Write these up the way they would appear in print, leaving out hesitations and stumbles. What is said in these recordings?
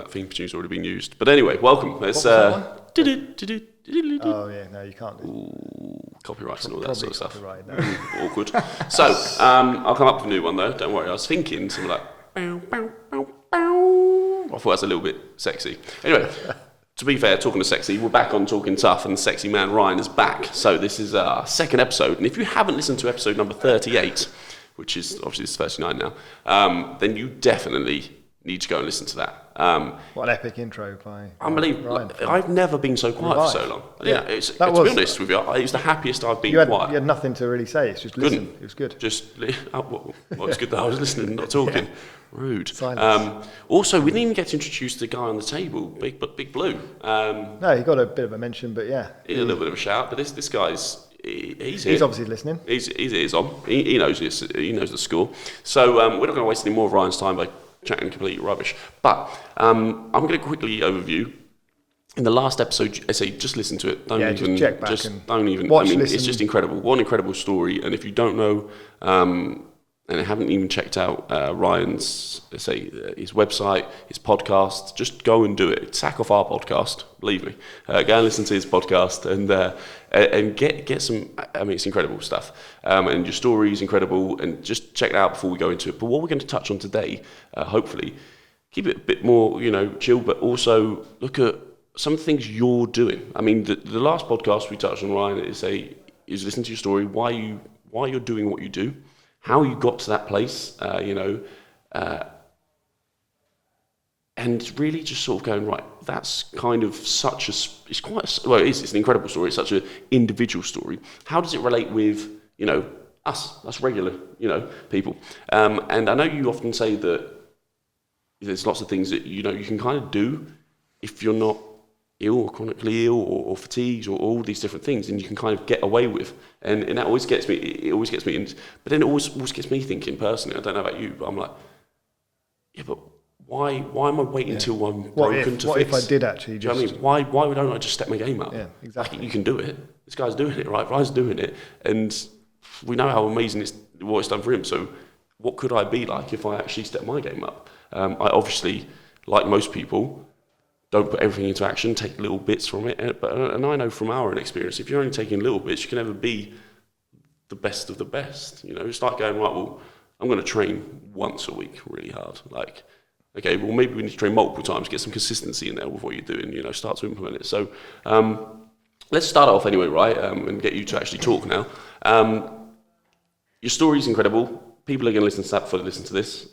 that theme tune's already been used. But anyway, welcome. It's Oh yeah, no, you can't. Copyrights and all that sort of stuff. No. Awkward. So I'll come up with a new one though. Don't worry. I was thinking something like. Bow, bow, bow, bow. I thought that's a little bit sexy. Anyway, to be fair, talking to sexy, we're back on Talking Tough, and the sexy man Ryan is back. So this is our second episode, and if you haven't listened to episode number 38, which is obviously it's 39 now, then you definitely need to go and listen to that. What an epic intro by Unbelievable. Ryan. I've never been so quiet for so long. Yeah, to be honest with you, it was the happiest I've been quiet. You had nothing to really say, it's just listen. It was good. Well, it's good that I was listening, not talking. Yeah. Rude. Silence. Also, we didn't even get to introduce the guy on the table, Big Blue. No, he got a bit of a mention, but yeah. A little bit of a shout, but this guy's... He's obviously listening. He's on. He knows this. He knows the score. So we're not going to waste any more of Ryan's time by chatting complete rubbish. But I'm going to quickly overview. In the last episode, I say just listen to it. Just check back and don't even watch. It's just incredible. What an incredible story. And if you don't know, and haven't even checked out Ryan's, his website, his podcast, just go and do it. Sack off our podcast, believe me. Go and listen to his podcast and get some. I mean, it's incredible stuff. And your story is incredible. And just check it out before we go into it. But what we're going to touch on today, hopefully, keep it a bit more, chill, but also look at some of the things you're doing. I mean, the last podcast we touched on, Ryan, is listen to your story, why you're doing what you do, how you got to that place, and really just sort of going, right, that's kind of it's an incredible story. It's such an individual story. How does it relate with, us regular, people? And I know you often say that there's lots of things that, you can kind of do if you're not ill or chronically ill or fatigued or all these different things, and you can kind of get away with, and that always gets me. It always gets me, but then it always gets me thinking personally. I don't know about you, but I'm like, yeah, but why am I waiting till I'm broken to fix? What if I did actually? Do you know what I mean? Why don't I just step my game up? Yeah, exactly. You can do it. This guy's doing it, right? Ryan's doing it, and we know how amazing what it's done for him. So, what could I be like if I actually step my game up? I obviously, like most people, don't put everything into action, take little bits from it. And I know from our experience, if you're only taking little bits, you can never be the best of the best. It's like going, right, well, I'm going to train once a week really hard. Like, okay, well, maybe we need to train multiple times, get some consistency in there with what you're doing, start to implement it. So let's start off anyway, right, and get you to actually talk now. Your story's incredible. People are going to listen to that before they listen to this.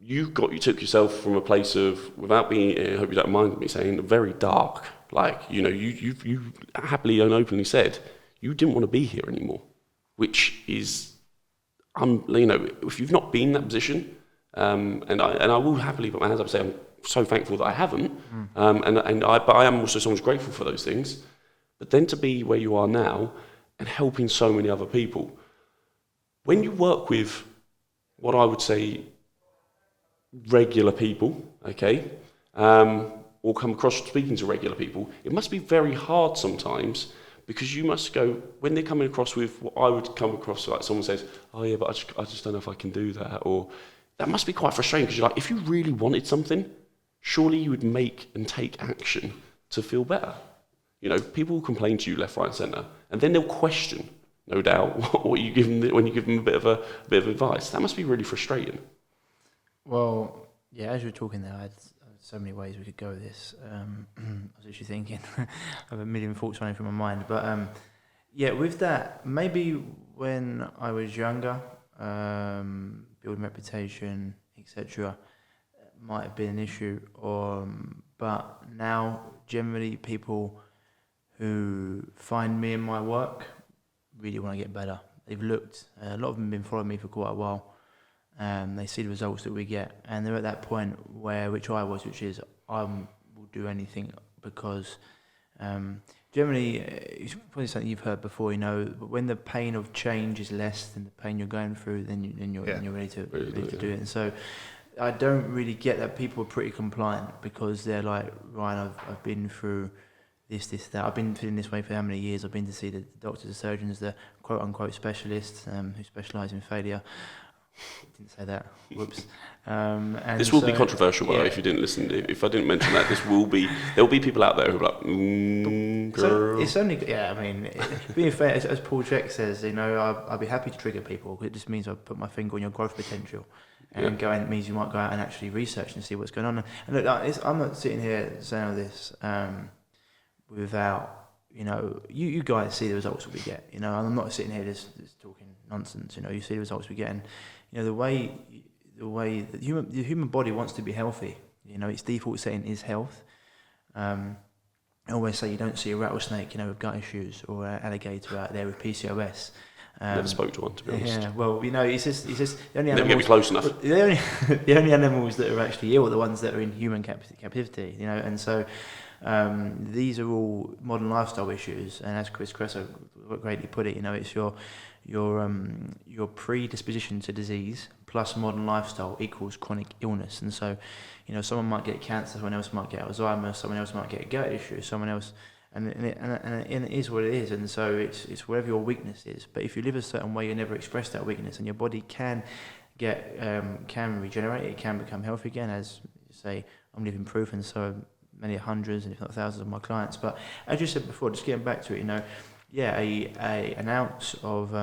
You took yourself from a place of, without being, I hope you don't mind me saying, very dark. Like, you happily and openly said you didn't want to be here anymore, which is, if you've not been in that position, and I will happily put my hands up and say I'm so thankful that I haven't, but I am also so much grateful for those things. But then to be where you are now and helping so many other people, when you work with what I would say regular people, okay, or come across speaking to regular people, it must be very hard sometimes, because you must go, when they're coming across with what I would come across, like someone says, oh yeah, but I just don't know if I can do that, or that must be quite frustrating, because you're like, if you really wanted something, surely you would make and take action to feel better. People will complain to you left, right and centre, and then they'll question, no doubt, what you give them when you give them a bit of advice. That must be really frustrating. Well, yeah, as you were talking there, I had so many ways we could go with this. I was actually thinking, I have a million thoughts running through my mind. But yeah, with that, maybe when I was younger, building reputation, etc., might have been an issue. But now, generally, people who find me in my work really want to get better. They've looked, a lot of them have been following me for quite a while. They see the results that we get, and they're at that point which is I will do anything, because generally it's probably something you've heard before, but when the pain of change is less than the pain you're going through, then you're ready to do it. And so I don't really get that people are pretty compliant, because they're like, Ryan, I've been through this, that. I've been feeling this way for how many years? I've been to see the doctors, the surgeons, the quote-unquote specialists who specialise in failure. Didn't say that. Whoops. And this will be controversial, by the way, if you didn't listen. If I didn't mention that, there will be people out there who are like, girl. So it's only, I mean, being fair, as Paul Check says, I'll be happy to trigger people. It just means I put my finger on your growth potential. And it means you might go out and actually research and see what's going on. And look, I'm not sitting here saying all this without, you guys see the results that we get. I'm not sitting here just talking nonsense. You see the results we get, and the way the human body wants to be healthy. Its default setting is health. I always say you don't see a rattlesnake, with gut issues, or an alligator out there with PCOS. Never spoke to one, to be honest. Yeah, well, it's just the only never get me close enough. The only animals that are actually ill are the ones that are in human captivity. And so these are all modern lifestyle issues. And as Chris Cresso greatly put it, it's your predisposition to disease plus modern lifestyle equals chronic illness. And so, someone might get cancer, someone else might get Alzheimer's, someone else might get a gut issue, someone else. And it is what it is, and so it's wherever your weakness is. But if you live a certain way, you never express that weakness, and your body can regenerate. It can become healthy again. As you say, I'm living proof, and so many hundreds, and if not thousands, of my clients. But as you said before, just getting back to it, an ounce of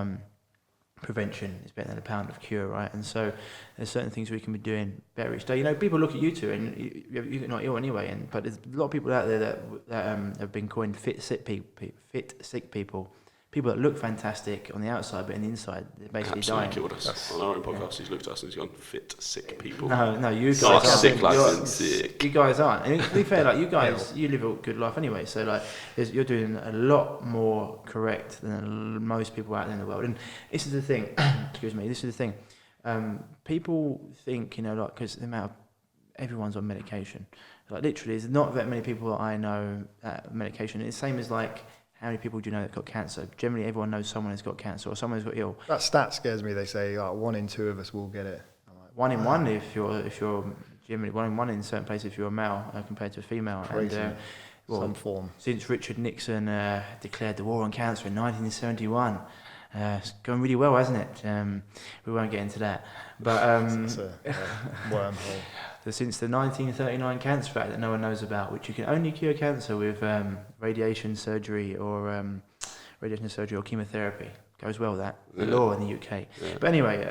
prevention is better than a pound of cure, right? And so there's certain things we can be doing better each day. People look at you two, and you're not ill anyway. But there's a lot of people out there that have been coined fit sick people. People that look fantastic on the outside, but on the inside, they're basically dying. Killed us. On our own podcast, he's looked at us and he's gone, fit sick people. No, you guys aren't. Sick, like sick. You guys aren't. And to be fair, you guys, you live a good life anyway. So you're doing a lot more correct than most people out there in the world. And this is the thing. Excuse me. This is the thing. People think, because the amount of everyone's on medication. Literally, there's not that many people that I know medication. It's the same as how many people do you know that got cancer? Generally, everyone knows someone has got cancer or someone has got ill. That stat scares me. They say 1 in 2 of us will get it. Like, 1 in 1 if you're generally 1 in 1 in certain places if you're a male compared to a female. Crazy. And some form. Since Richard Nixon declared the war on cancer in 1971, it's going really well, hasn't it? We won't get into that. But it's a wormhole. So since the 1939 Cancer Act that no one knows about, which you can only cure cancer with radiation surgery or chemotherapy, goes well that the law in the UK. Yeah. But anyway,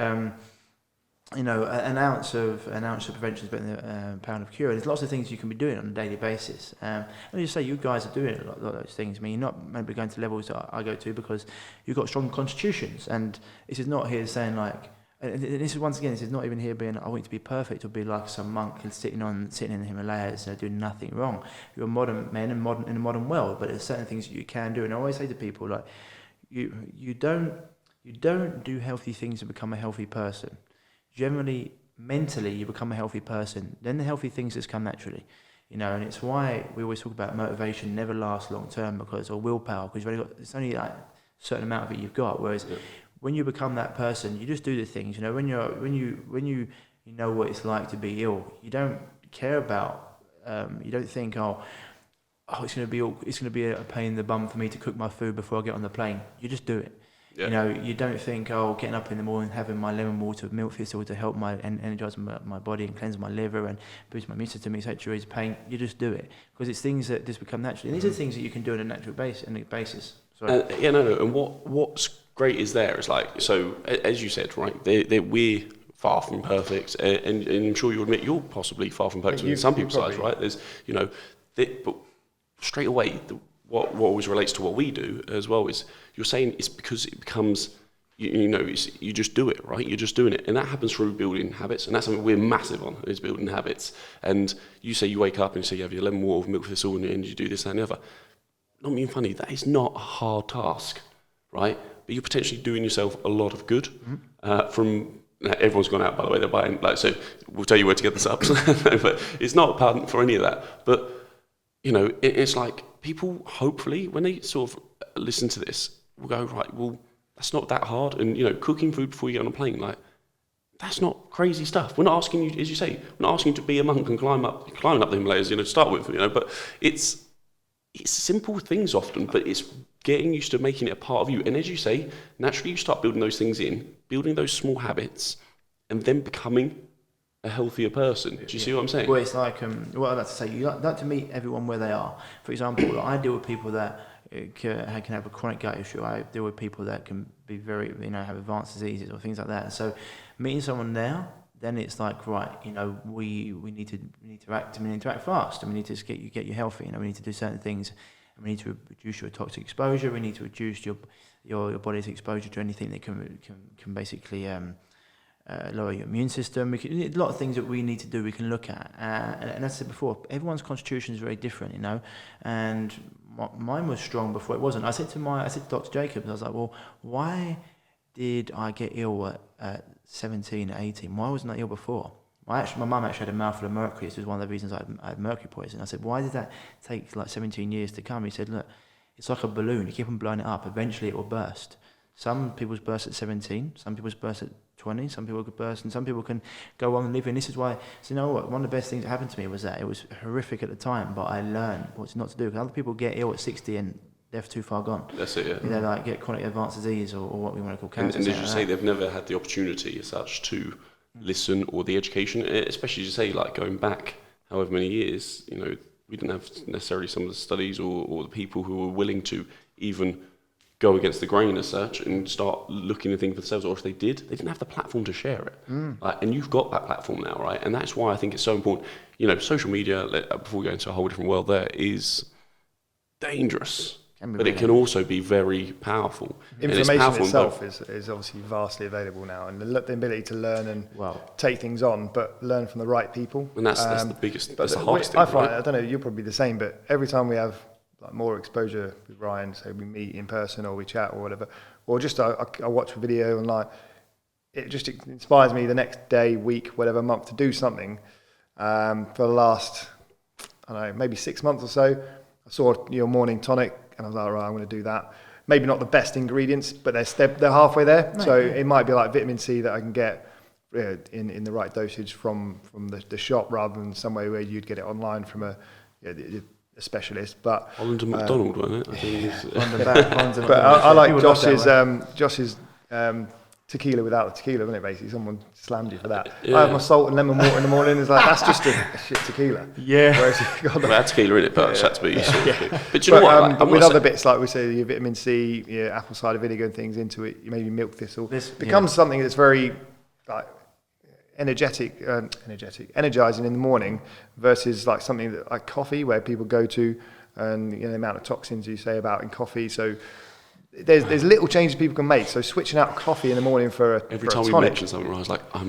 an ounce of prevention is better than a pound of cure. And there's lots of things you can be doing on a daily basis. And you say you guys are doing a lot of those things. I mean, you're not maybe going to levels that I go to because you've got strong constitutions. And this is not here saying and this is once again, this is not even here being I want you to be perfect or be like some monk sitting in the Himalayas doing nothing wrong. You're modern men in a modern world, but there's certain things that you can do. And I always say to people you don't do healthy things to become a healthy person. Generally, mentally, you become a healthy person. Then the healthy things just come naturally, And it's why we always talk about motivation never lasts long term or willpower because it's only a certain amount of it you've got. Whereas when you become that person, you just do the things. When you know what it's like to be ill, you don't care about. You don't think, it's going to be a pain in the bum for me to cook my food before I get on the plane. You just do it. Yeah. You don't think, getting up in the morning, having my lemon water with milk thistle to help energise my body and cleanse my liver and boost my immune system, etc. is pain. You just do it because it's things that just become natural. And these are things that you can do on a natural basis. And what's great is so as you said, right? We're far from perfect, and I'm sure you'll admit you're possibly far from perfect in some people's eyes, right? There's, but straight away. What always relates to what we do as well is you're saying it's because it becomes, you just do it, right? You're just doing it. And that happens through building habits. And that's something we're massive on, is building habits. And you say you wake up and you say you have your lemon water with milk thistle and you do this, that and the other. Not being funny, that is not a hard task, right? But you're potentially doing yourself a lot of good. Everyone's gone out, by the way, they're buying, so we'll tell you where to get the subs. But it's not part for any of that. But, it's like, people, hopefully, when they sort of listen to this, will go, right, well, that's not that hard. And, cooking food before you get on a plane, that's not crazy stuff. We're not asking you, as you say, we're not asking you to be a monk and climbing up the Himalayas, to start with, but it's simple things often, but it's getting used to making it a part of you. And as you say, naturally you start building those things in, building those small habits, and then becoming a healthier person. Do you see what I'm saying? Well, it's like what I'd like to say. You like to meet everyone where they are. For example, like, I deal with people that can have a chronic gut issue. I deal with people that can be very, have advanced diseases or things like that. So meeting someone now, then it's like, right, we need to interact fast, and we need to get you healthy. We need to do certain things, and we need to reduce your toxic exposure. We need to reduce your body's exposure to anything that can basically lower your immune system. A lot of things that we need to do, we can look at. And as I said before, everyone's constitution is very different, and mine was strong before it wasn't. I said to Dr. Jacobs, I was like, well, why did I get ill at 17, 18? Why wasn't I ill before? My mum actually had a mouthful of mercury. This was one of the reasons I had mercury poisoning. I said, why did that take like 17 years to come? He said, look, it's like a balloon. You keep on blowing it up. Eventually it will burst. Some people's burst at 17. Some people's burst at 20. Some people could burst, and some people can go on and live. And this is why, what? One of the best things that happened to me was that it was horrific at the time, but I learned what not to do. Because other people get ill at 60 and they're too far gone. That's it, yeah. They like get chronic advanced disease or what we want to call cancer. And as you say, they've never had the opportunity as such to listen, or the education, especially as you say, like going back however many years, we didn't have necessarily some of the studies or the people who were willing to even go against the grain as such and start looking and thinking for themselves, or if they did, they didn't have the platform to share it. And you've got that platform now, right? And that's why I think it's so important. Social media, before we go into a whole different world there, is dangerous. But it can also be very powerful. Information itself is obviously vastly available now, and the ability to learn and take things on, but learn from the right people. And that's the biggest, that's the hardest thing. I find, I don't know, you're probably the same, but every time we have like more exposure with Ryan, so we meet in person or we chat or whatever, or just I watch a video online, it inspires me the next day, week, whatever, month to do something. For the last, I don't know, maybe 6 months or so, I saw your morning tonic, and I was like, right, I'm going to do that. Maybe not the best ingredients, but they're halfway there. Right. So it might be like vitamin C that I can get in the right dosage from the shop, rather than somewhere where you'd get it online from a specialist. But Holland and McDonald, wasn't it? I think but I like Josh's tequila without the tequila, wasn't it? Basically, someone slammed you for that. Yeah. I have my salt and lemon water in the morning. It's like, that's just a shit tequila. Yeah. Whereas we had tequila in it, but it had to be sort of. But you know what? But with other bits, like we say, your vitamin C, your apple cider vinegar and things into it, you maybe milk thistle. This becomes something that's very like energizing in the morning, versus like something that like coffee, where people go to, and the amount of toxins you say about in coffee. So there's little changes people can make. So switching out coffee in the morning for every time we mention something, I was like, I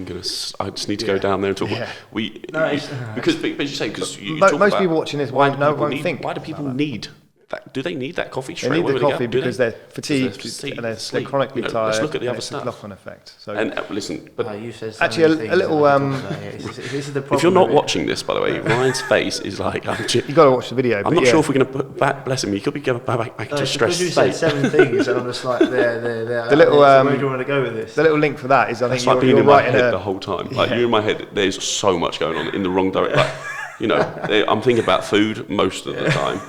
just need to go down there and talk. Yeah. Because you say, because most people watching this won't think. Why do people need that? Do they need that coffee straight away? They need the coffee because they're fatigued and they're chronically tired. Let's look at the other stuff. Knock-on effect. So listen, but you said actually a little. This is the problem. If you're not watching this, by the way, Ryan's face is like. You got to watch the video. I'm not sure if we're going to put back. Bless him, he could be going back to stress state. You said 7 things, and I'm just like, there. The little. Where do you want to go with this? The little link for that is, I think, you're being in my head the whole time. Like you're in my head. There's so much going on in the wrong direction. I'm thinking about food most of the time.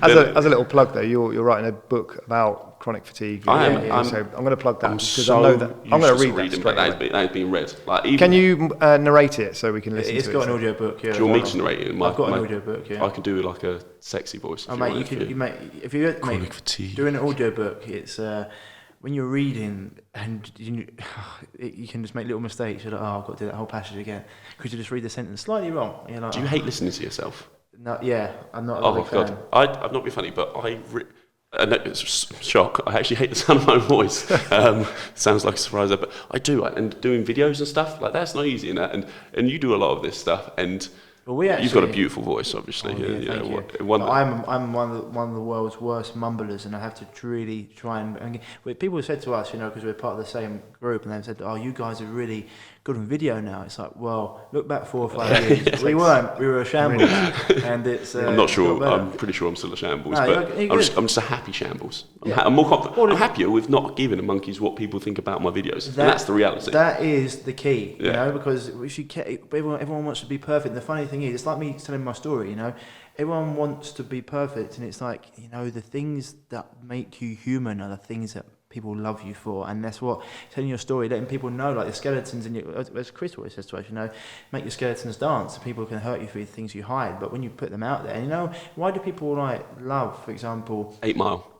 As a little plug, though, you're writing a book about chronic fatigue. I am. So I'm going to plug that because I know that I'm going to read that straight away. That is being read. Can you narrate it so we can listen to it? It's got an audio book. Yeah. Do you want me to narrate it? I've got an audio book. Yeah. I can do like a sexy voice. Oh, mate, if you're chronic fatigue. Doing an audio book, it's. When you're reading and you can just make little mistakes, you're like, I've got to do that whole passage again. Could you just read the sentence slightly wrong? You're like, do you hate listening to yourself? No, yeah, I'm not. Oh God, I've not been funny, but it's a shock. I actually hate the sound of my voice. Sounds like a surprise, but I do. And doing videos and stuff like that's not easy, and you do a lot of this stuff and. Well, you've got a beautiful voice, obviously. Thank you. I'm one of the world's worst mumblers, and I have to really try and people have said to us, because we're part of the same group, and they've said, "Oh, you guys are really good on video now." It's like, well, look back 4 or 5 years. We weren't. We were a shambles, and it's. I'm not sure. I'm pretty sure I'm still a shambles, but I'm just a happy shambles. I'm more confident. I'm happier with not giving a monkeys what people think about my videos, and that's the reality. That is the key, because everyone wants to be perfect. The funny thing is, it's like me telling my story. Everyone wants to be perfect, and it's like the things that make you human are the things that people love you for, and that's what telling your story, letting people know, like the skeletons in your, as Chris always says to us, make your skeletons dance. People can hurt you for the things you hide, but when you put them out there, and why do people like love, for example, 8 Mile?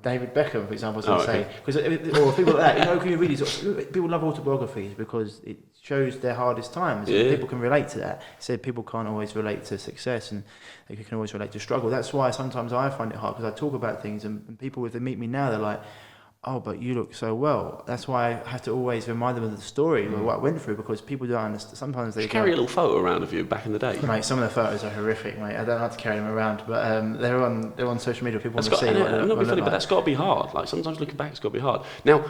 David Beckham, for example, say, because or people like that, can you really people love autobiographies because it shows their hardest times. And people can relate to that. He said people can't always relate to success, and they can always relate to struggle. That's why sometimes I find it hard, because I talk about things, and people, if they meet me now, they're like, oh, but you look so well. That's why I have to always remind them of the story of what I went through, because people don't understand. Sometimes they carry a little photo around of you back in the day. Mate, some of the photos are horrific, mate. I don't like to carry them around, but they're on social media. People want to see. I'm not being funny, but that's got to be hard. Like sometimes looking back, it's got to be hard. Now,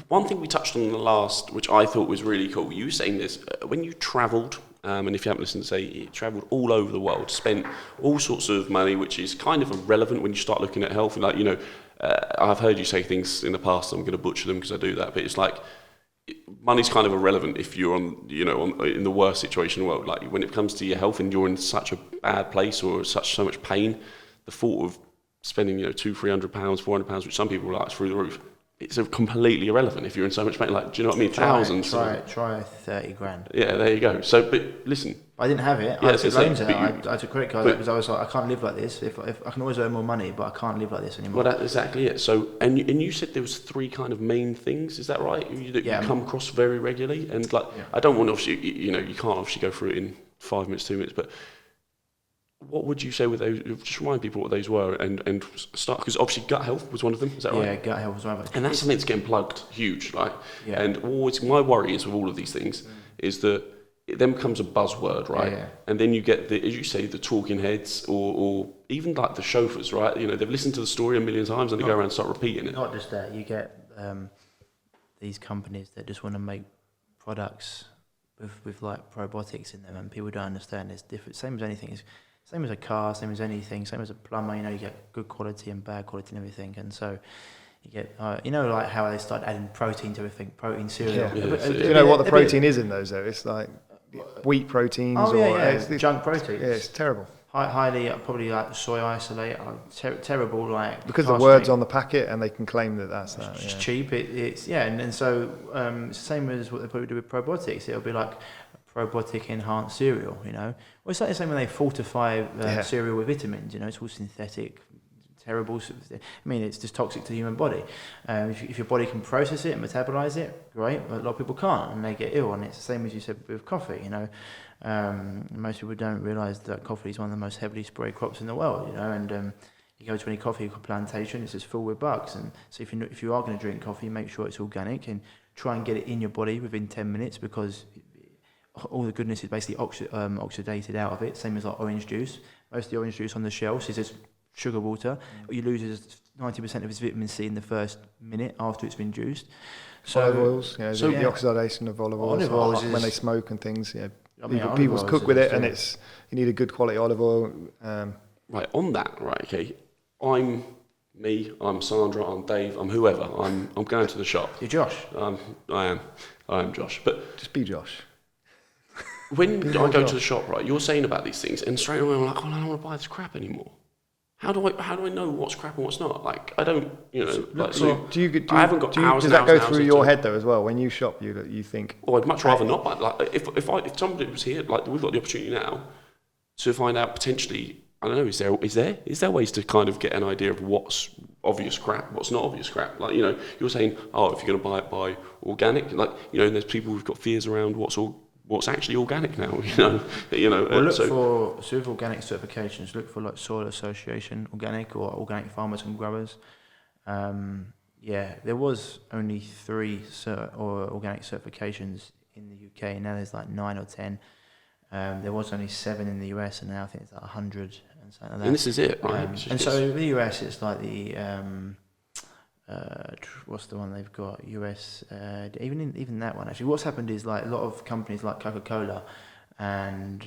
one thing we touched on in the last, which I thought was really cool, you were saying this when you travelled. And if you haven't listened, say you travelled all over the world, spent all sorts of money, which is kind of irrelevant when you start looking at health. And I've heard you say things in the past. I'm going to butcher them because I do that, but it's like money's kind of irrelevant if you're in the worst situation in the world. Like when it comes to your health and you're in such a bad place or so much pain, the thought of spending £200-300, £400, which some people like, is through the roof. It's completely irrelevant if you're in so much pain. Like, do you know what I mean? Thousands. Try 30 grand. Yeah, there you go. So, but listen. I didn't have it. I took loans out. I took credit cards because I was like, I can't live like this. If I can always earn more money, but I can't live like this anymore. Well, that's exactly it. So, and you said there was 3 kind of main things. Is that right? That you come across very regularly. And I don't want to obviously, you can't obviously go through it in 5 minutes, 2 minutes, but. What would you say with those? Just remind people what those were, and start, because obviously gut health was one of them. Is that right? Yeah, gut health was one of them. And that's something that's getting plugged huge, right? Yeah. And always my worry is with all of these things is that it then becomes a buzzword, right? Yeah. And then you get as you say, the talking heads, or even like the chauffeurs, right? They've listened to the story a million times and they go around and start repeating it. Not just that, you get these companies that just want to make products with like probiotics in them, and people don't understand there's different. Same as anything is. Same as a car, same as anything, same as a plumber, you get good quality and bad quality and everything. And so you get, like how they start adding protein to everything, protein cereal. Yeah. Do you know what the protein is in those though? It's like wheat proteins it's junk proteins. Yeah, it's terrible. Highly, probably like soy isolate, terrible, like... Because the word's on the packet and they can claim that's that. It's cheap, and so it's the same as what they probably do with probiotics. It'll be like probiotic enhanced cereal, Well, it's like the same when they fortify cereal with vitamins, it's all synthetic, terrible. I mean, it's just toxic to the human body. If your body can process it and metabolize it, great, but a lot of people can't and they get ill. And it's the same as you said with coffee, Most people don't realise that coffee is one of the most heavily sprayed crops in the world, and you go to any coffee plantation, it's just full with bugs. And so if you are going to drink coffee, make sure it's organic and try and get it in your body within 10 minutes, because all the goodness is basically oxidated out of it, same as like orange juice. Most of the orange juice on the shelves is just sugar water. You lose 90% of its vitamin C in the first minute after it's been juiced. So olive oils, the oxidation of olive oils when they smoke and things. People cook with it, and you need a good quality olive oil. Right, on that, right, okay. I'm Sandra, I'm Dave, I'm whoever. I'm going to the shop. You're Josh. I am Josh, but just be Josh. When I go to the shop, right, you're saying about these things, and straight away I'm like, I don't want to buy this crap anymore. How do I know what's crap and what's not? Like, I don't, I haven't got hours. Does that go through your head though as well? When you shop, you think? Oh, I'd much rather not buy. Like, if somebody was here, like we've got the opportunity now to find out potentially. I don't know. Is there ways to kind of get an idea of what's obvious crap, what's not obvious crap? Like, you're saying, if you're going to buy organic. Like, there's people who've got fears around what's actually organic now, Well, look for organic certifications. Look for like Soil Association Organic or Organic Farmers and Growers. There was only 3 organic certifications in the UK. Now there's like 9 or 10. There was only 7 in the US, and now I think it's like 100 and something like that. And this is it, right? So in the US, it's like the what's the one they've got? US, even that one actually. What's happened is like a lot of companies like Coca-Cola and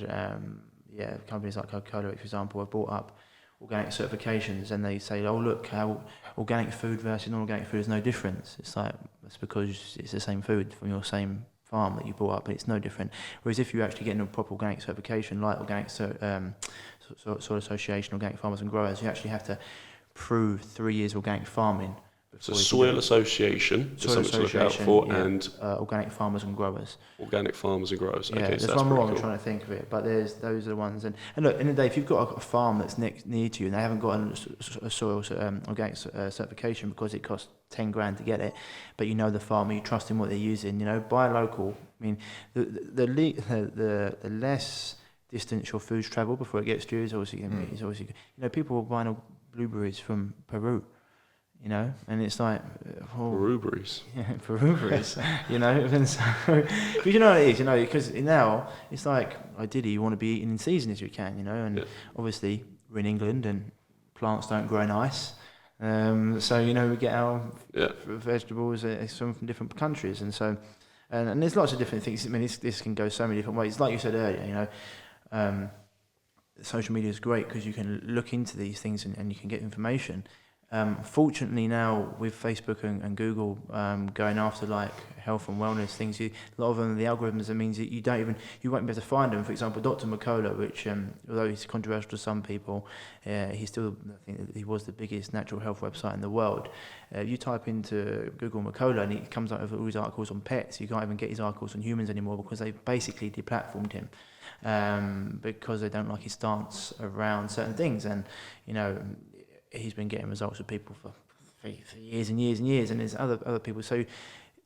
companies like Coca-Cola, for example, have brought up organic certifications, and they say, oh look, how organic food versus non-organic food is no difference. It's like, that's because it's the same food from your same farm that you brought up, but it's no different. Whereas if you actually get a proper organic certification, like Organic Soil Association, Organic Farmers and Growers, you actually have to prove 3 years organic farming So Soil Association is something to look out for, and Organic Farmers and Growers. Organic Farmers and Growers. Yeah, okay, so there's one more I'm trying to think of it, but those are the ones. And look, in the day, if you've got a farm that's near to you and they haven't got a soil organic certification because it costs 10 grand to get it, but you know the farmer, you trust in what they're using, buy local. I mean, the less distance your foods travel before it gets to you is obviously people buying blueberries from Peru. And it's like Peruberries. Yeah, Peruberries. And so, but you know what it is, because now it's like ideally you want to be eating in season as you can, and obviously we're in England and plants don't grow nice, so we get our vegetables from different countries, and so and there's lots of different things. I mean, this can go so many different ways. Like you said earlier, social media is great because you can look into these things and you can get information. Fortunately now with Facebook and Google going after like health and wellness things, a lot of them, the algorithms, that means that you won't be able to find them. For example, Dr. McCullough, which although he's controversial to some people, he's still, I think he was the biggest natural health website in the world. You type into Google McCullough and it comes up with all his articles on pets. You can't even get his articles on humans anymore because they've basically deplatformed him because they don't like his stance around certain things. And he's been getting results with people for years and years and years, and there's other people. So a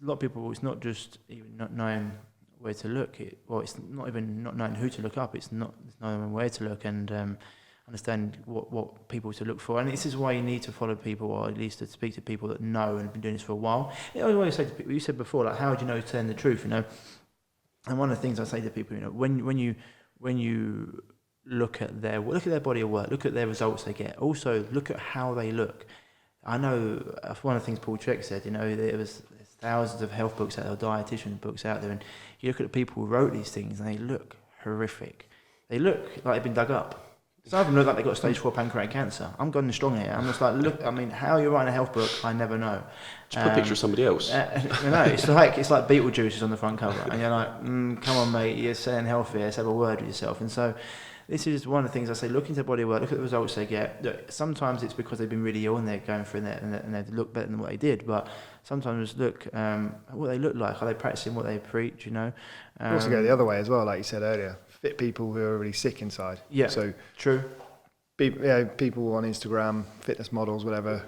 lot of people, it's not just even not knowing where to look. It's not even not knowing who to look up. It's knowing where to look and understand what people to look for. And this is why you need to follow people, or at least to speak to people that know and have been doing this for a while. I always say to people, you said before, like, how do you know to tell the truth? And one of the things I say to people, when you look at their body of work, look at their results they get. Also, look at how they look. I know one of the things Paul Chek said. There's thousands of health books out there, dietitian books out there, and you look at the people who wrote these things, and they look horrific. They look like they've been dug up. Some of them look like they've got stage 4 pancreatic cancer. I'm going strong here. I'm just like, look. I mean, how you're writing a health book, I never know. Just put a picture of somebody else. It's like Beetlejuice is on the front cover, and you're like, come on, mate, you're saying healthy. Let's have a word with yourself. And so. This is one of the things I say, look into their body work, look at the results they get. Look, sometimes it's because they've been really ill and they're going through it and they look better than what they did, but sometimes look what they look like. Are they practicing what they preach, You also go the other way as well, like you said earlier. Fit people who are really sick inside. Yeah, so true. People on Instagram, fitness models, whatever,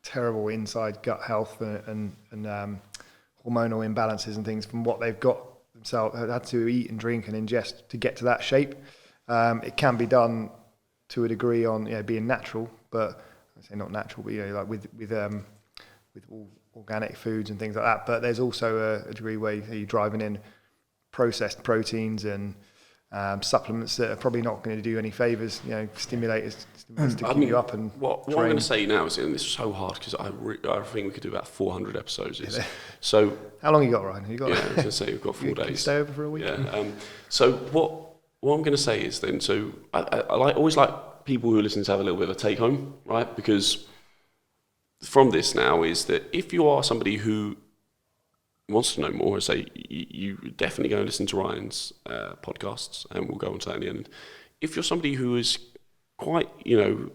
terrible inside gut health and hormonal imbalances and things from what they've got themselves, had to eat and drink and ingest to get to that shape. It can be done to a degree on being natural, but I say not natural, but like with all organic foods and things like that. But there's also a degree where you're driving in processed proteins and supplements that are probably not going to do any favours. Stimulators to keep you up and what I'm going to say now is, and this is so hard because I think we could do about 400 episodes. So how long you got, Ryan? I was going to say we've got 4 days. Can you stay over for a week? Yeah. So what I'm going to say is then, so I always like people who are listening to have a little bit of a take home, right? Because from this now is that if you are somebody who wants to know more, say you definitely go and listen to Ryan's podcasts, and we'll go on to that in the end. If you're somebody who is quite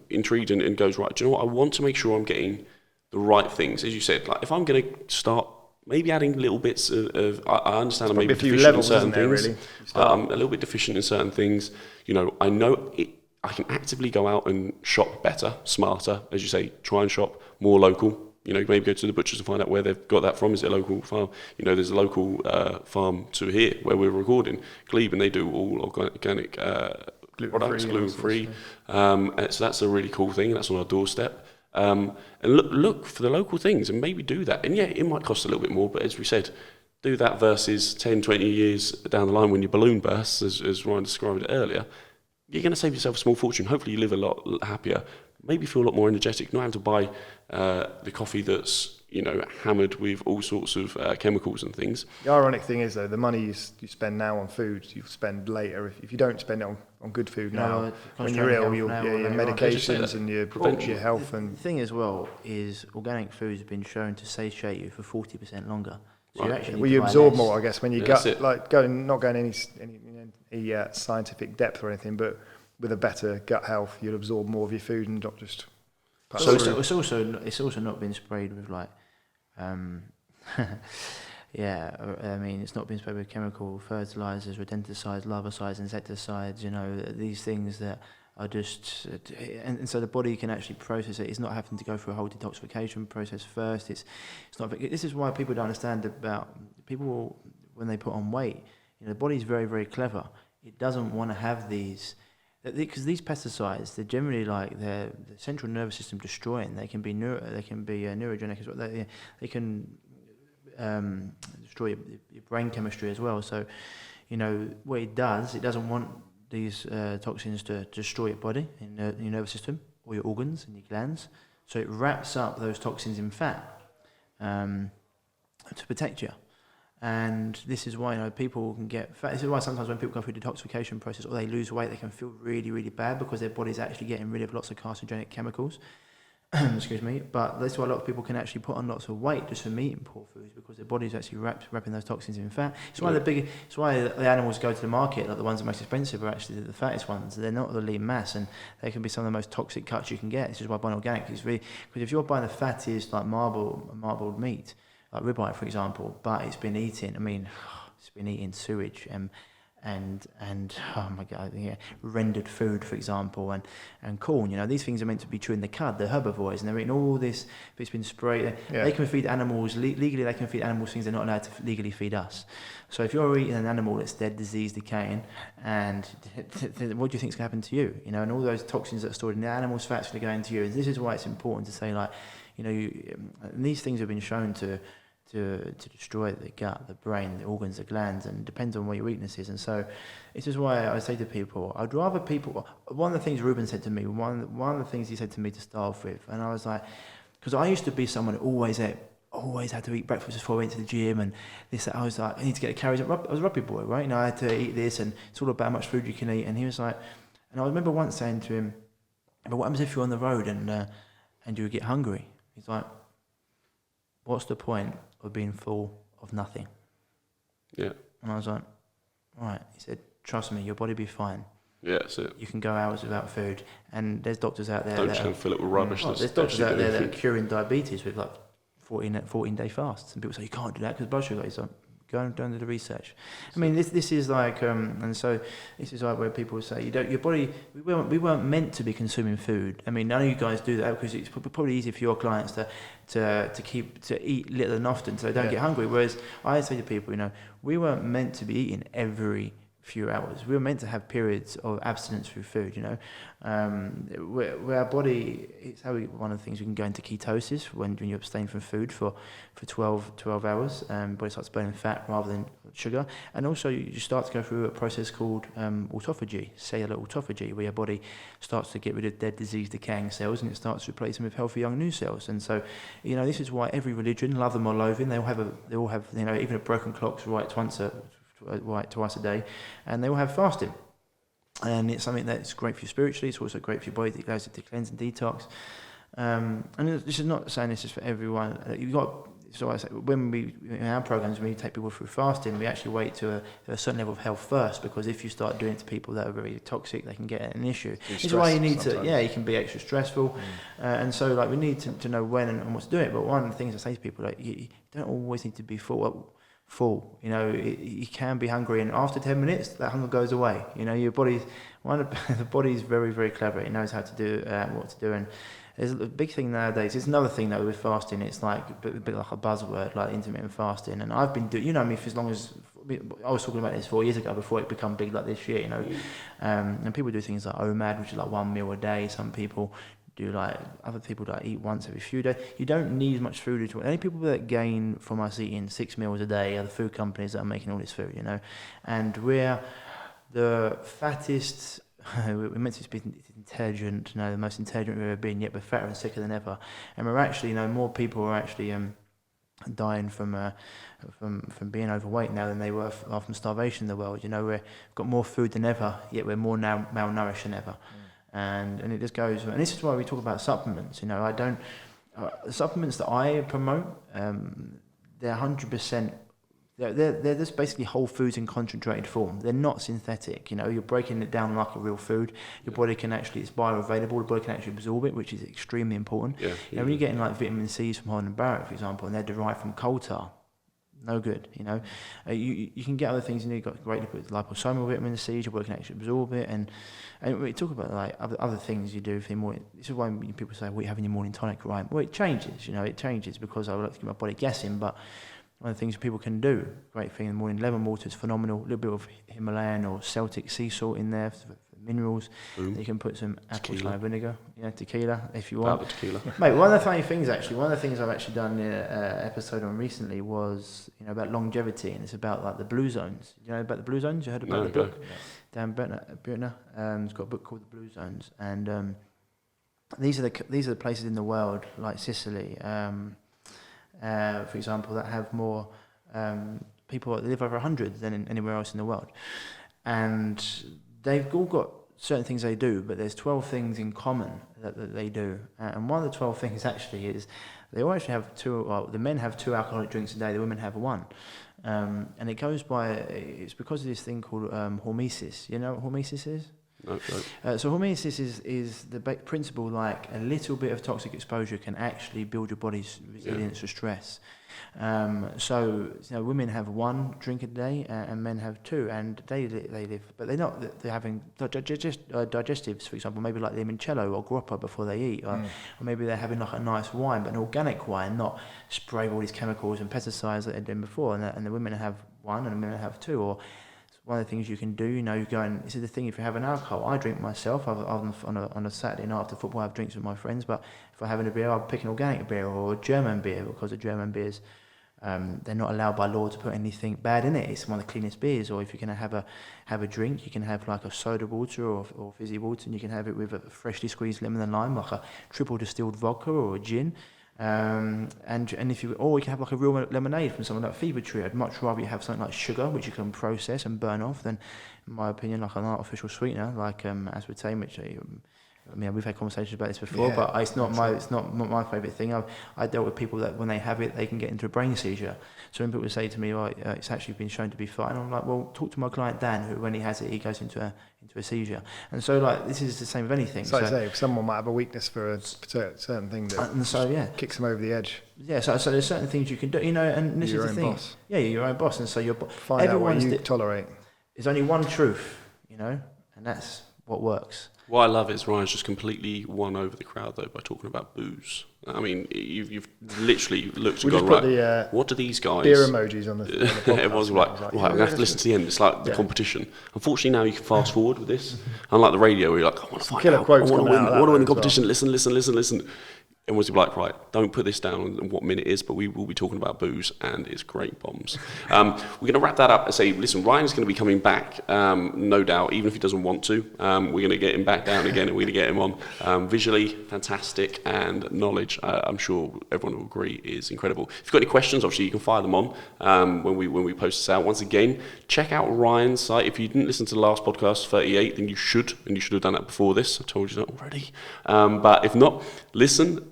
intrigued and goes, right, do you know what? I want to make sure I'm getting the right things, as you said. Like if I'm going to start. Maybe adding little bits of I understand I'm maybe deficient in certain things. Really? I'm a little bit deficient in certain things. I know I can actively go out and shop better, smarter, as you say, try and shop more local. Maybe go to the butchers and find out where they've got that from. Is it a local farm? There's a local farm to here where we're recording, Glebe, and they do all organic products, gluten-free. So that's a really cool thing, and that's on our doorstep. And look for the local things and maybe do that. And it might cost a little bit more, but as we said, do that versus 10, 20 years down the line when your balloon bursts, as Ryan described it earlier, you're going to save yourself a small fortune. Hopefully you live a lot happier, maybe feel a lot more energetic, not having to buy the coffee that's hammered with all sorts of chemicals and things. The ironic thing is, though, the money you spend now on food, you'll spend later. If you don't spend it on good food now, when you're ill, your medications and your health. And the thing as well is organic foods have been shown to satiate you for 40% longer. So right. You absorb more, I guess, when you not going any scientific depth or anything, but with a better gut health, you'll absorb more of your food and not just So it's also not been sprayed with like, yeah. I mean, it's not been sprayed with chemical fertilizers, rodenticides, larvicides, insecticides. You know, these things that are just, and so the body can actually process it. It's not having to go through a whole detoxification process first. It's not. This is why people don't understand about people when they put on weight. You know, the body's very, very clever. It doesn't want to have these, because these pesticides, they're generally like the central nervous system destroying. They can be neurogenic as well. They can destroy your brain chemistry as well. So, you know, what it doesn't want these toxins to destroy your body, in your nervous system, or your organs and your glands. So it wraps up those toxins in fat to protect you. And this is why, you know, people can get fat. This is why sometimes when people go through the detoxification process or they lose weight, they can feel really, really bad because their body's actually getting rid of lots of carcinogenic chemicals. Excuse me. But that's why a lot of people can actually put on lots of weight just from eating poor foods, because their body's actually wrapping those toxins in fat. It's why it's why the animals go to the market, like the ones that are most expensive are actually the fattest ones. They're not the lean mass, and they can be some of the most toxic cuts you can get. This is why buying organic is really, because if you're buying the fattiest, like marbled meat, like ribeye, for example, but it's been eating sewage and oh my god, yeah, rendered food, for example, and corn. You know, these things are meant to be chewing the cud. They're herbivores, and they're eating all this. If it's been sprayed, they can feed animals legally. They can feed animals things they're not allowed to legally feed us. So if you're eating an animal that's dead, diseased, decaying, and what do you think is going to happen to you? You know, and all those toxins that are stored in the animal's fat's going to go into you. And this is why it's important to say, like, you know, these things have been shown to destroy the gut, the brain, the organs, the glands, and it depends on where your weakness is. And so this is why I say to people, I'd rather people, one of the things Ruben said to me, one of the things he said to me to start off with, and I was like, because I used to be someone who always had to eat breakfast before I went to the gym, and this, I was like, I need to get the calories up. I was a rugby boy, right? You know, I had to eat this, and it's all about how much food you can eat. And he was like, and I remember once saying to him, but what happens if you're on the road and you get hungry? He's like, what's the point of being full of nothing? Yeah. And I was like, right. He said, trust me, your body will be fine. Yeah, that's it. You can go hours without food. And there's doctors out there Don't try and fill it with rubbish. There's doctors out there that are curing diabetes with like 14-day fasts. And people say, you can't do that because blood sugar. He's like, go and do the research. I mean, this is like, and so this is like where people say, your body, we weren't meant to be consuming food. I mean, none of you guys do that because it's probably easy for your clients to eat little and often so they don't get hungry. Whereas I say to people, you know, we weren't meant to be eating every few hours. We were meant to have periods of abstinence through food, you know, where our body, it's one of the things we can go into ketosis when you abstain from food for 12 hours, body starts burning fat rather than sugar. And also you start to go through a process called autophagy, cellular autophagy, where your body starts to get rid of dead, diseased, decaying cells, and it starts to replace them with healthy young new cells. And so, you know, this is why every religion, love them or loathe them, they all have, you know, even a broken clock's right twice a day, and they all have fasting, and it's something that's great for you spiritually. It's also great for your body. It allows it to cleanse and detox. And this is not saying this is for everyone. You've got, so I say, when we in our programs, when we take people through fasting, we actually wait to a certain level of health first, because if you start doing it to people that are very toxic, they can get an issue. This is why you need to, you can be extra stressful, and so like we need to know when and what to do it. But one of the things I say to people, like, you don't always need to be full. You know, you can be hungry, and after 10 minutes, that hunger goes away. You know, your body's the body's very, very clever. It knows how to do what to do, and there's a big thing nowadays. It's another thing though with fasting. It's like a bit like a buzzword, like intermittent fasting. And I've been doing, you know, me for as long as I was talking about this 4 years ago before it became big like this year. You know, and people do things like OMAD, which is like 1 meal a day. Some people do, like, other people that eat once every few days. You don't need much food at all. Any people that gain from us eating 6 meals a day are the food companies that are making all this food, you know. And we're the fattest, we're meant to be intelligent, you know, the most intelligent we've ever been, yet we're fatter and sicker than ever. And we're actually, you know, more people are actually dying from being overweight now than they were from starvation in the world. You know, we've got more food than ever, yet we're more now malnourished than ever. And it just goes, and this is why we talk about supplements. You know, I don't the supplements that I promote, they're 100%. they're just basically whole foods in concentrated form. They're not synthetic. You're breaking it down like a real food. Your body can actually, it's bioavailable. The body can actually absorb it, which is extremely important. When you're getting like vitamin C's from Holland and Barrett, for example, and they're derived from coal tar, no good. You can get other things. You've got great liposomal vitamin C. Your body can actually absorb it, and we talk about like other things you do for your morning. This is why people say, "What are you having your morning tonic?" Right? Well, it changes. It changes because I like to keep my body guessing, but one of the things people can do, great thing in the morning, lemon water is phenomenal. A little bit of Himalayan or Celtic sea salt in there for minerals. You can put some apple cider vinegar, tequila if you want. Tequila. Mate, one of the funny things one of the things I've actually done an episode on recently was about longevity, and it's about like the blue zones. You know about the blue zones? You heard about the book? Dan Buettner has got a book called The Blue Zones, and these are the places in the world like Sicily. For example, that have more people that live over 100 than anywhere else in the world. And they've all got certain things they do, but there's 12 things in common that they do. And one of the 12 things actually is they all actually have the men have 2 alcoholic drinks a day, the women have 1. And it goes by, it's because of this thing called hormesis. You know what hormesis is? No. So hormesis is the principle like a little bit of toxic exposure can actually build your body's resilience to stress. So women have 1 drink a day and men have 2, and they live, but they're having digestives, for example, maybe like limoncello or grappa before they eat, or maybe they're having like a nice wine, but an organic wine, not spray all these chemicals and pesticides that they've done before, and the women have 1 and the men have 2, or one of the things you can do, you go and this is the thing. If you have an alcohol, I drink myself. On a Saturday night after football, I have drinks with my friends. But if I'm having a beer, I'll pick an organic beer or a German beer, because the German beers, they're not allowed by law to put anything bad in it. It's one of the cleanest beers. Or if you're going to have a drink, you can have like a soda water or fizzy water, and you can have it with a freshly squeezed lemon and lime, like a triple distilled vodka or a gin. And if you can have like a real lemonade from something like Fever Tree. I'd much rather you have something like sugar, which you can process and burn off, than, in my opinion, like an artificial sweetener, like aspartame, which we've had conversations about this before, but it's not my favourite thing. I dealt with people that when they have it, they can get into a brain seizure. So when people say to me, it's actually been shown to be fine, I'm like, well, talk to my client Dan, who when he has it, he goes into a seizure. And so like this is the same with anything. So I say, if someone might have a weakness for a certain thing that kicks them over the edge. Yeah, so there's certain things you can do, and this you're is the your own thing. boss. Yeah, you're your own boss, and so find out what you tolerate. There's only one truth, and that's what works. What I love is Ryan's just completely won over the crowd though by talking about booze. I mean, you've literally looked and gone, right, what do these guys... beer emojis on the podcast. Everyone's like, right, I'm going to have to listen to the end. It's like the competition. Unfortunately, now you can fast forward with this. Unlike the radio, where you're like, I want to find out. I want to win the competition. Well. Listen. Everyone's like, right, don't put this down on what minute it is, but we will be talking about booze, and it's great bombs. We're going to wrap that up and say, listen, Ryan's going to be coming back, no doubt, even if he doesn't want to. We're going to get him back down again, and we're going to get him on. Visually, fantastic, and knowledge, I'm sure everyone will agree, is incredible. If you've got any questions, obviously, you can fire them on when we post this out. Once again, check out Ryan's site. If you didn't listen to the last podcast, 38, then you should, and you should have done that before this. I told you that already. But if not, listen.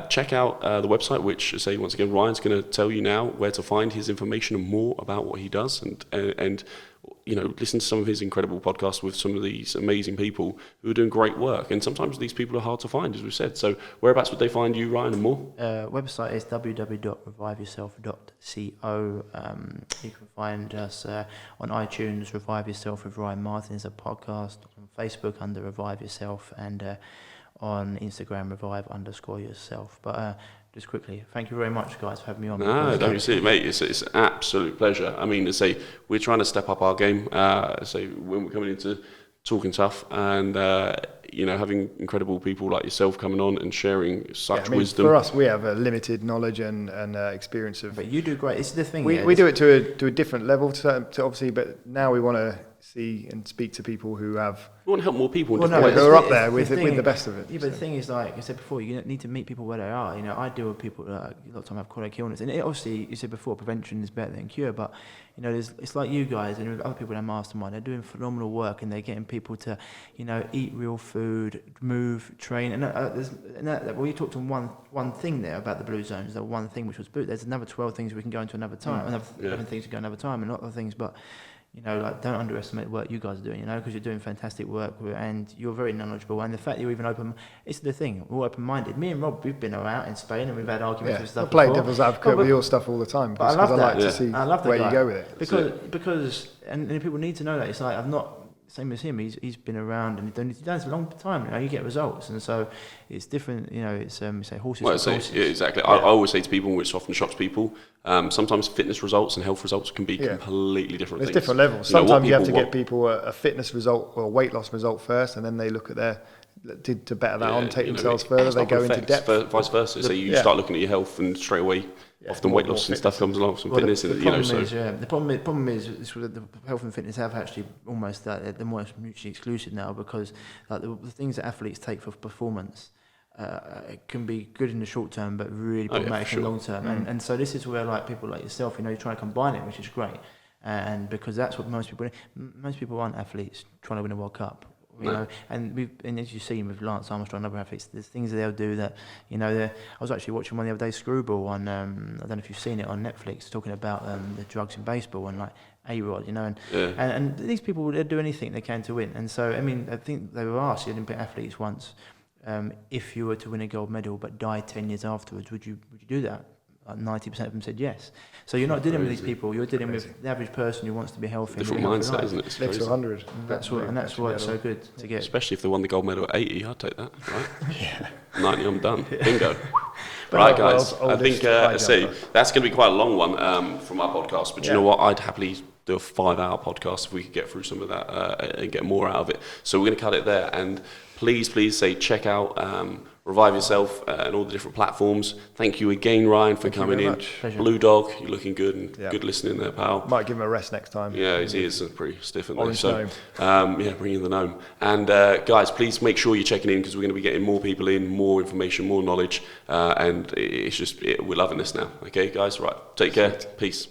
Check out the website, which, say once again, Ryan's going to tell you now where to find his information and more about what he does, and listen to some of his incredible podcasts with some of these amazing people who are doing great work. And sometimes these people are hard to find, as we've said. So whereabouts would they find you, Ryan, and more? Website is www.reviveyourself.co. You can find us on iTunes, Revive Yourself with Ryan Martin is a podcast, on Facebook under Revive Yourself, and on Instagram, revive_yourself. But just quickly, thank you very much, guys, for having me on. No, don't see it, mate. It's an absolute pleasure. I mean, to say we're trying to step up our game. So when we're coming into talking tough, and having incredible people like yourself coming on and sharing such wisdom. For us, we have a limited knowledge and experience of. But you do great. This is the thing. We do it to a different level, to obviously, but now we want to see and speak to people who have We want to help more people. Well, who are up there with the best of it. Yeah, but the thing is, like I said before, you need to meet people where they are. You know, I deal with people that a lot of time have chronic illness, and obviously, you said before, prevention is better than cure. But you know, it's like you guys and other people in our mastermind. They're doing phenomenal work, and they're getting people to, you know, eat real food, move, train. And we talked on one thing there about the blue zones. The one thing which was boot. There's another 12 things we can go into another time. Another 11 things to go another time, and a lot of things, but. You know, like, don't underestimate the work you guys are doing, you know, because you're doing fantastic work and you're very knowledgeable. And the fact that you're even open, it's the thing, we're open-minded. Me and Rob, we've been out in Spain and we've had arguments with stuff. I play devil's advocate with your stuff all the time because I like to see where you go with it. Because people need to know that. It's like, I've not, same as him, he's been around and he's done this a long time, you know, you get results. And so it's different, you know, it's, say horses for horses. Yeah, exactly. Yeah. I always say to people, which often shocks people, sometimes fitness results and health results can be completely different things. There's different levels. Sometimes you have to get people a fitness result or a weight loss result first, and then they look at to better that on, take themselves further, they go into depth. Vice versa. So you start looking at your health and straight away, often weight loss and stuff comes along, some fitness. The problem is the health and fitness have actually almost they're more mutually exclusive now, because like the things that athletes take for performance it can be good in the short term, but really problematic in the long term. And so this is where, like, people like yourself, you know, you try to combine it, which is great. And because that's what most people aren't athletes trying to win a World Cup. You know, and as you've seen with Lance Armstrong and other athletes, there's things that they'll do that, you know, I was actually watching one the other day, Screwball on, I don't know if you've seen it on Netflix, talking about the drugs in baseball and like A-Rod, you know, and these people, they'll do anything they can to win. And so, I mean, I think they were asked, the Olympic athletes once, if you were to win a gold medal but die 10 years afterwards, would you do that? Like 90% of them said yes. So you're not dealing with these people. You're dealing with the average person who wants to be healthy. Different mindset, isn't it? It's live to 100. That's why it's so good to get. Especially if they won the gold medal at 80, I'd take that. Right? 90, I'm done. Bingo. Right, guys. I think that's going to be quite a long one from our podcast. But you know what? I'd happily do a 5-hour podcast if we could get through some of that and get more out of it. So we're going to cut it there. And please say check out Revive Yourself and all the different platforms. Thank you again, Ryan, for coming in. Pleasure. Blue Dog, you're looking good and good listening there, pal. Might give him a rest next time. Yeah, his ears are pretty stiff in there. Orange So, bring in the gnome. And guys, please make sure you're checking in, because we're going to be getting more people in, more information, more knowledge, and it's just we're loving this now. Okay, guys, right? Take care. Peace.